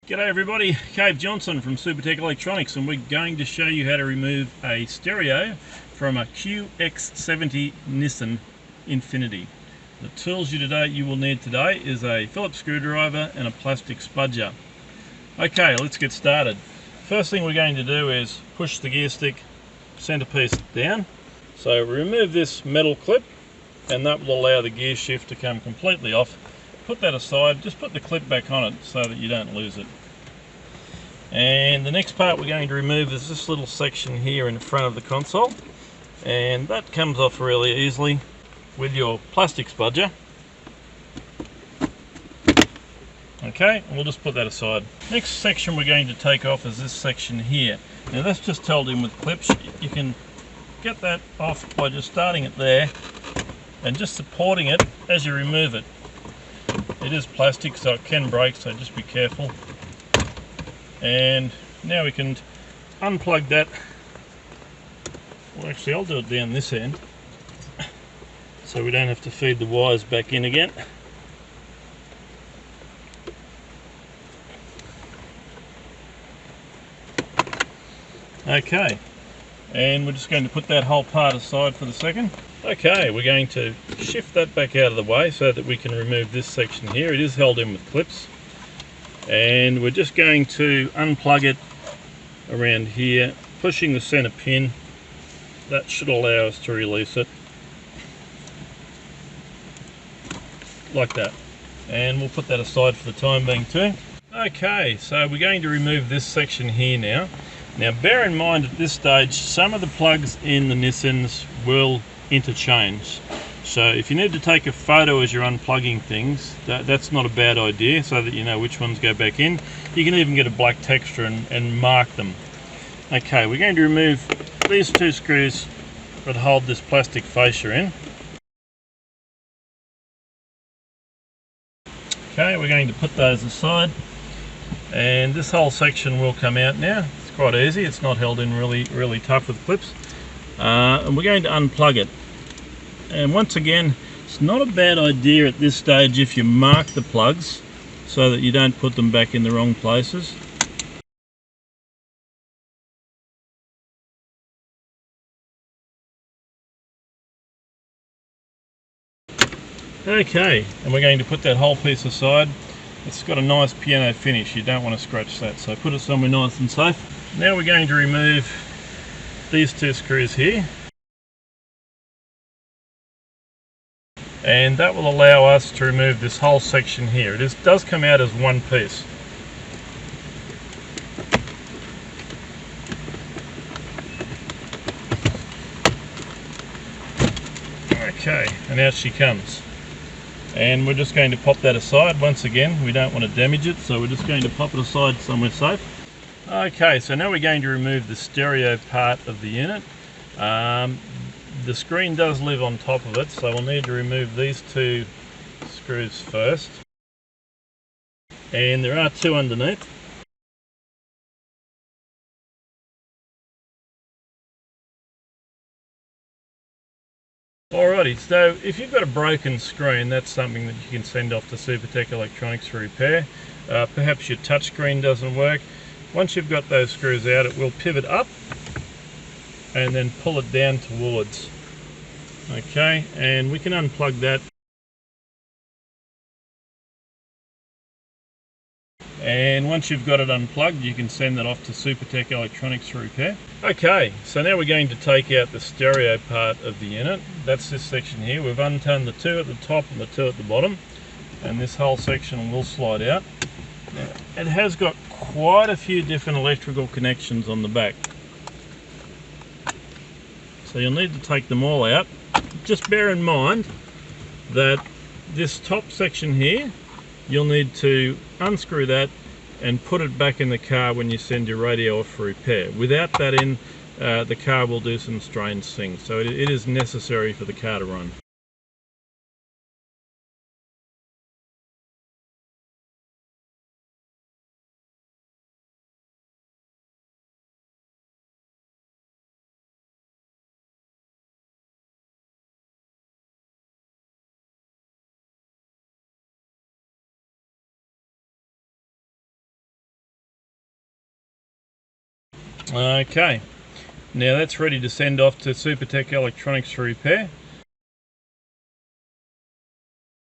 G'day everybody, Cave Johnson from Supertech Electronics, and we're going to show you how to remove a stereo from a QX70 Nissan Infiniti. The tools you will need today is a Phillips screwdriver and a plastic spudger. Okay, let's get started. First thing we're going to do is push the gear stick centerpiece down. So remove this metal clip and that will allow the gear shift to come completely off. Put that aside, just put the clip back on it so that you don't lose it. And the next part we're going to remove is this little section here in front of the console, and that comes off really easily with your plastic spudger. Okay, and we'll just put that aside. Next section we're going to take off is this section here. Now that's just held in with clips. You can get that off by just starting it there and just supporting it as you remove it. It is plastic, so it can break, so just be careful. And now we can unplug that. Well, actually I'll do it down this end so we don't have to feed the wires back in again. Okay, and we're just going to put that whole part aside for the second. Okay, we're going to shift that back out of the way so that we can remove this section here. It is held in with clips. And we're just going to unplug it around here, pushing the center pin. That should allow us to release it like that, and we'll put that aside for the time being too. Okay, so we're going to remove this section here now. Now bear in mind at this stage some of the plugs in the Nissans will interchange. So if you need to take a photo as you're unplugging things, that's not a bad idea, so that you know which ones go back in. You can even get a black texture and mark them. Okay, we're going to remove these two screws that hold this plastic fascia in. Okay, we're going to put those aside, and this whole section will come out now. It's quite easy, it's not held in really tough with clips. And we're going to unplug it. And once again, it's not a bad idea at this stage if you mark the plugs so that you don't put them back in the wrong places. Okay, and we're going to put that whole piece aside. It's got a nice piano finish, you don't want to scratch that, so put it somewhere nice and safe. Now we're going to remove these two screws here. And that will allow us to remove this whole section here. It does come out as one piece. Okay, and out she comes. And we're just going to pop that aside. Once again, we don't want to damage it, so we're just going to pop it aside somewhere safe. Okay, so now we're going to remove the stereo part of the unit. The screen does live on top of it, so we'll need to remove these two screws first. And there are two underneath. Alrighty, so if you've got a broken screen, that's something that you can send off to Supertech Electronics for repair. Perhaps your touch screen doesn't work. Once you've got those screws out, it will pivot up and then pull it down towards. Okay, and we can unplug that. And once you've got it unplugged, you can send that off to Supertech Electronics for repair. Okay, so now we're going to take out the stereo part of the unit. That's this section here. We've undone the two at the top and the two at the bottom, and this whole section will slide out. Now, it has got quite a few different electrical connections on the back, so you'll need to take them all out. Just bear in mind that this top section here, you'll need to unscrew that and put it back in the car when you send your radio off for repair. Without that in, the car will do some strange things, so it is necessary for the car to run. Okay, now that's ready to send off to Supertech Electronics for repair.